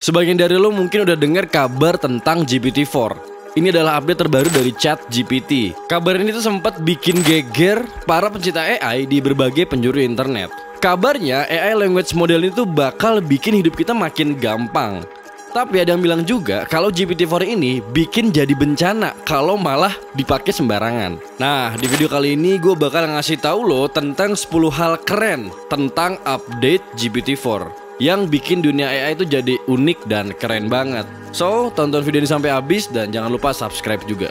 Sebagian dari lo mungkin udah dengar kabar tentang GPT-4. Ini adalah update terbaru dari ChatGPT. Kabar ini tuh sempat bikin geger para pencinta AI di berbagai penjuru internet. Kabarnya AI language model ini tuh bakal bikin hidup kita makin gampang. Tapi ada yang bilang juga kalau GPT-4 ini bikin jadi bencana kalau malah dipakai sembarangan. Nah, di video kali ini gue bakal ngasih tahu lo tentang 10 hal keren tentang update GPT-4 yang bikin dunia AI itu jadi unik dan keren banget. So, tonton video ini sampai habis dan jangan lupa subscribe juga.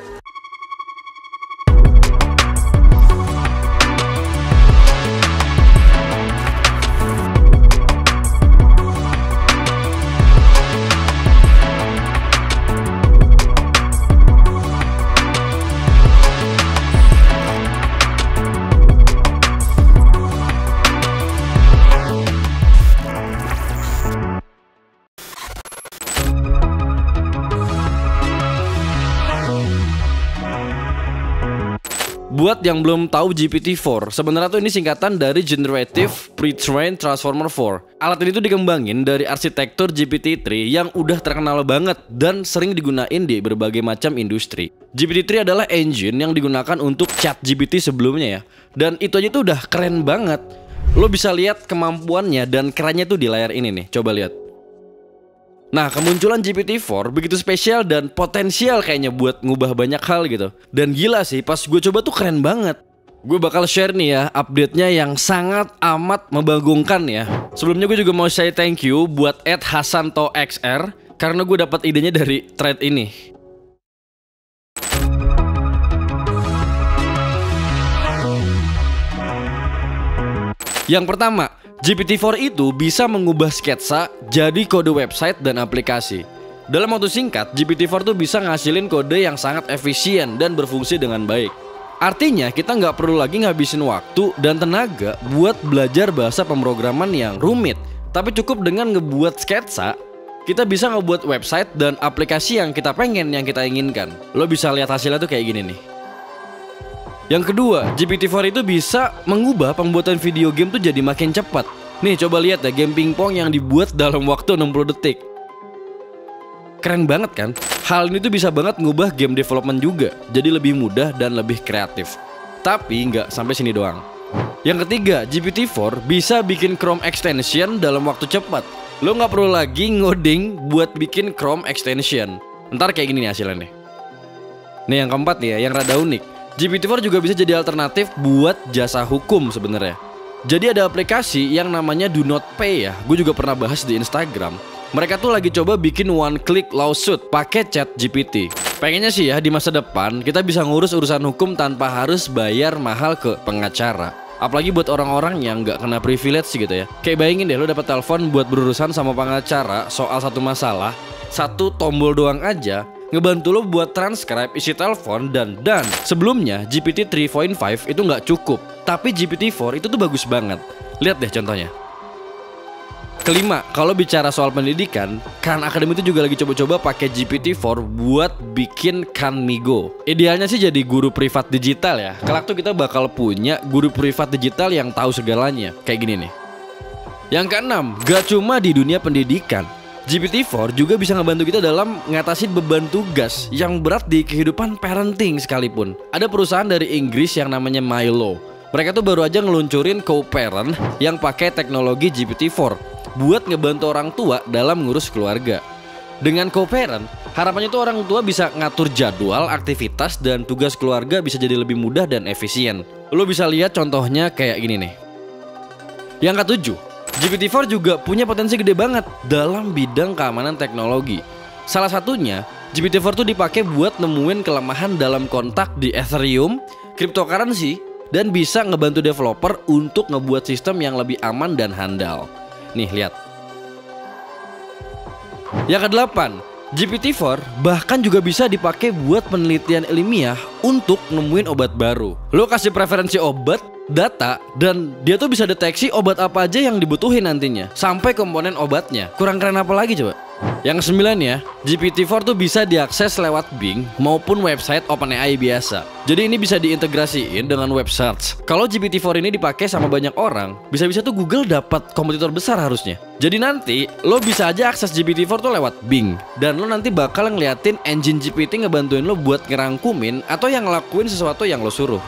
Buat yang belum tahu GPT-4, sebenarnya tuh ini singkatan dari Generative Pre-trained Transformer 4. Alat ini tuh dikembangin dari arsitektur GPT-3 yang udah terkenal banget dan sering digunain di berbagai macam industri. GPT-3 adalah engine yang digunakan untuk ChatGPT sebelumnya ya. Dan itu aja tuh udah keren banget. Lo bisa lihat kemampuannya dan kerennya tuh di layar ini nih, coba lihat. Nah, kemunculan GPT-4 begitu spesial dan potensial kayaknya buat ngubah banyak hal gitu. Dan gila sih, pas gue coba tuh keren banget. Gue bakal share nih ya update-nya yang sangat amat membagongkan ya. Sebelumnya gue juga mau say thank you buat @hasantoxr karena gue dapat idenya dari thread ini. Yang pertama, GPT-4 itu bisa mengubah sketsa jadi kode website dan aplikasi. Dalam waktu singkat, GPT-4 tuh bisa ngasilin kode yang sangat efisien dan berfungsi dengan baik. Artinya kita nggak perlu lagi ngabisin waktu dan tenaga buat belajar bahasa pemrograman yang rumit. Tapi cukup dengan ngebuat sketsa, kita bisa ngebuat website dan aplikasi yang kita pengen, yang kita inginkan. Lo bisa lihat hasilnya tuh kayak gini nih. Yang kedua, GPT-4 itu bisa mengubah pembuatan video game tuh jadi makin cepat. Nih coba lihat ya game pingpong yang dibuat dalam waktu 60 detik. Keren banget kan? Hal ini tuh bisa banget ngubah game development juga, jadi lebih mudah dan lebih kreatif. Tapi nggak sampai sini doang. Yang ketiga, GPT-4 bisa bikin Chrome extension dalam waktu cepat. Lo nggak perlu lagi ngoding buat bikin Chrome extension. Ntar kayak gini nih hasilnya nih. Nih yang keempat nih ya, yang rada unik. GPT-4 juga bisa jadi alternatif buat jasa hukum sebenarnya. Jadi ada aplikasi yang namanya Do Not Pay ya. Gue juga pernah bahas di Instagram. Mereka tuh lagi coba bikin one click lawsuit pakai ChatGPT. Pengennya sih ya di masa depan kita bisa ngurus urusan hukum tanpa harus bayar mahal ke pengacara. Apalagi buat orang-orang yang nggak kena privilege gitu ya. Kayak bayangin deh lo dapat telepon buat berurusan sama pengacara soal satu masalah, satu tombol doang aja ngebantu lo buat transcribe isi telepon dan sebelumnya GPT 3.5 itu nggak cukup, tapi GPT-4 itu tuh bagus banget. Lihat deh contohnya. Kelima, kalau bicara soal pendidikan, Khan Academy itu juga lagi coba-coba pakai GPT-4 buat bikin Khanmigo. Idealnya sih jadi guru privat digital ya. Kelak tuh kita bakal punya guru privat digital yang tahu segalanya. Kayak gini nih. Yang keenam, gak cuma di dunia pendidikan, GPT-4 juga bisa ngebantu kita dalam ngatasin beban tugas yang berat di kehidupan parenting sekalipun. Ada perusahaan dari Inggris yang namanya Milo. Mereka tuh baru aja ngeluncurin co-parent yang pakai teknologi GPT-4 buat ngebantu orang tua dalam ngurus keluarga. Dengan co-parent, harapannya tuh orang tua bisa ngatur jadwal, aktivitas, dan tugas keluarga bisa jadi lebih mudah dan efisien. Lo bisa lihat contohnya kayak gini nih. Yang ketujuh, GPT-4 juga punya potensi gede banget dalam bidang keamanan teknologi. Salah satunya, GPT-4 tuh dipakai buat nemuin kelemahan dalam kontak di Ethereum, cryptocurrency, dan bisa ngebantu developer untuk ngebuat sistem yang lebih aman dan handal. Nih, lihat. Yang kedelapan, GPT-4 bahkan juga bisa dipakai buat penelitian ilmiah untuk nemuin obat baru. Lo kasih preferensi obat, data, dan dia tuh bisa deteksi obat apa aja yang dibutuhin nantinya, sampai komponen obatnya. Kurang keren apa lagi coba? Yang 9 ya, GPT-4 tuh bisa diakses lewat Bing maupun website OpenAI biasa. Jadi ini bisa diintegrasiin dengan web search. Kalau GPT-4 ini dipakai sama banyak orang, bisa-bisa tuh Google dapat kompetitor besar harusnya. Jadi nanti lo bisa aja akses GPT-4 tuh lewat Bing, dan lo nanti bakal ngeliatin engine GPT ngebantuin lo buat ngerangkumin atau yang ngelakuin sesuatu yang lo suruh.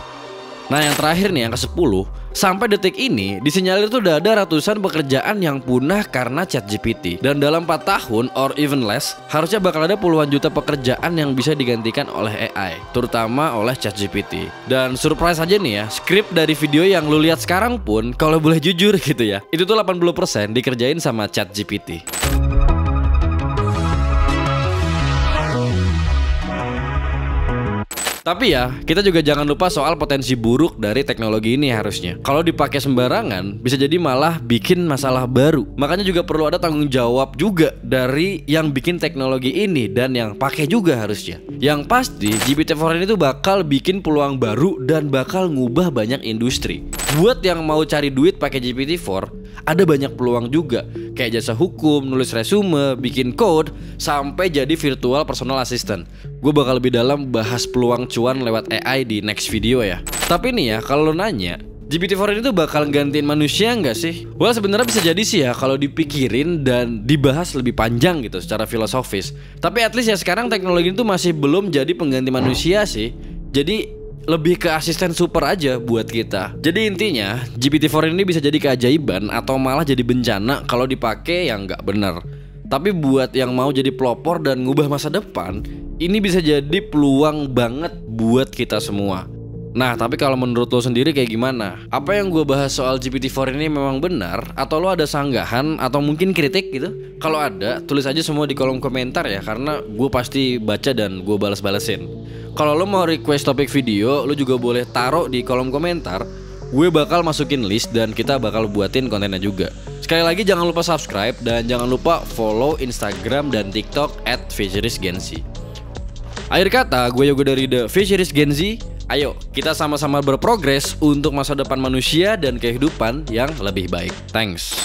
Nah yang terakhir nih, yang ke-10, sampai detik ini disinyalir tuh udah ada ratusan pekerjaan yang punah karena ChatGPT. Dan dalam 4 tahun or even less, harusnya bakal ada puluhan juta pekerjaan yang bisa digantikan oleh AI, terutama oleh ChatGPT. Dan surprise aja nih ya, skrip dari video yang lu lihat sekarang pun, kalau boleh jujur gitu ya, itu tuh 80% dikerjain sama ChatGPT. Tapi ya, kita juga jangan lupa soal potensi buruk dari teknologi ini harusnya. Kalau dipakai sembarangan, bisa jadi malah bikin masalah baru. Makanya juga perlu ada tanggung jawab juga dari yang bikin teknologi ini dan yang pakai juga harusnya. Yang pasti, GPT-4 ini tuh bakal bikin peluang baru dan bakal ngubah banyak industri. Buat yang mau cari duit pakai GPT-4, ada banyak peluang juga. Kayak jasa hukum, nulis resume, bikin code, sampai jadi virtual personal assistant. Gue bakal lebih dalam bahas peluang cuan lewat AI di next video ya. Tapi nih ya, kalau lo nanya, GPT-4 ini tuh bakal gantiin manusia nggak sih? Well, sebenarnya bisa jadi sih ya kalau dipikirin dan dibahas lebih panjang gitu secara filosofis. Tapi at least ya sekarang teknologi itu masih belum jadi pengganti manusia sih. Jadi lebih ke asisten super aja buat kita. Jadi intinya GPT-4 ini bisa jadi keajaiban atau malah jadi bencana kalau dipakai yang nggak bener. Tapi buat yang mau jadi pelopor dan ngubah masa depan, ini bisa jadi peluang banget buat kita semua. Nah, tapi kalau menurut lo sendiri kayak gimana? Apa yang gue bahas soal GPT-4 ini memang benar? Atau lo ada sanggahan atau mungkin kritik gitu? Kalau ada, tulis aja semua di kolom komentar ya, karena gue pasti baca dan gue balas-balesin. Kalau lo mau request topik video, lo juga boleh taruh di kolom komentar. Gue bakal masukin list dan kita bakal buatin kontennya juga. Sekali lagi jangan lupa subscribe dan jangan lupa follow Instagram dan TikTok @futuristgenzi. Akhir kata, gue Yogo dari The Futurist Gen Z. Ayo, kita sama-sama berprogres untuk masa depan manusia dan kehidupan yang lebih baik. Thanks.